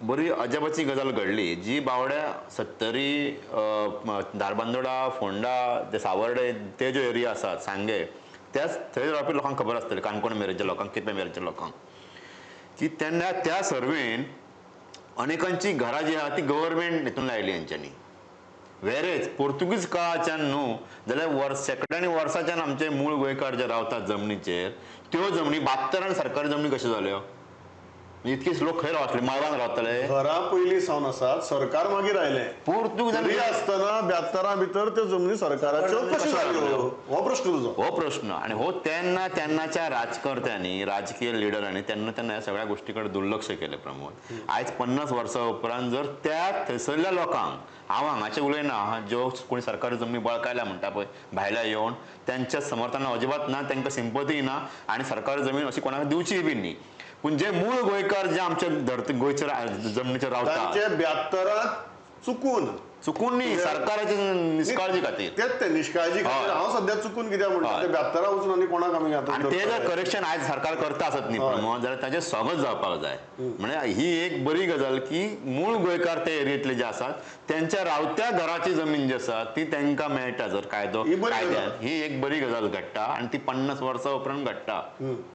बरी अजापाची गजाल घडली जी बावड्या 70 धारबांदोडा फोंडा ते सावर्डे ते जो एरिया आसात सांगे त्याच थंय रावपी लोकांक खबर आसतली काणकोण मेरेच्या लोकांक कितपे मेरेच्या लोकांक की तेन्ना त्या सर्वेन अनेकांची घरां जी आहा ती गव्हर्मेंट हितून लायली हेंच्यांनी वेरेज पोर्तुगीज काळाच्यान न्हू जाल्यार शेकड्यांनी वर्साच्यान आमचे मूळ गोंयकार जे रावतात जमनीचेर त्यो जमनी 72 सरकारी जमनी कश्यो जाल्यो इतके लोक खंय रावतले माळवान रावतले घरा पयलीं सावन आसात सरकार मागीर आयले पोर्तुगीजांनी आसतना 72 भितर त्यो जमनी सरकाराच्यो कश्यो जाल्यो हो प्रश्न तुजो हो प्रश्न आणि हो तेन्नाच्या राजकर्त्यांनी राजकीय लिडरांनी तेन्ना ह्या सगळ्या गोष्टी कडे दुर्लक्ष केले प्रमोद आयज 50 वर्सां उपरांत जर त्या थंयसरल्या लोकांक हांव हांगाचे उलयना ज्यो कोणी सरकारी जमनी बळकायल्या म्हणटा पळय भायल्या येवन त्यांच्या समर्थनाक अजिबात ना तांकां सिंपती ना आणि सरकारी जमीन अशी कोणाक दिवची बी न्ही पूण जे मूळ गोंयकार जे आमच्या गोंयच्या जमनीचेर रावतात 72 चुकून न्ही सरकाराची निष्काळजी खातीर तेच ते निष्काळजी खातीर हांव सध्या चुकून कित्याक म्हणटा ते 72 वचून आनी कोणाक आमी आणि ते जर करेक्शन आयज सरकार करता आसत न्ही प्रमोद जाल्यार ताचें स्वागत जावपाक जाय म्हणजे ही एक बरी गजाल की मूळ गोंयकार ते एरियेंतले जे आसात त्यांच्या रावत्या घराची जमीन जी आसा ती तांकां मेळटा जर कायद्यान ही एक बरी गजाल घडटा आणि ती 50 वर्सां उपरांत घडटा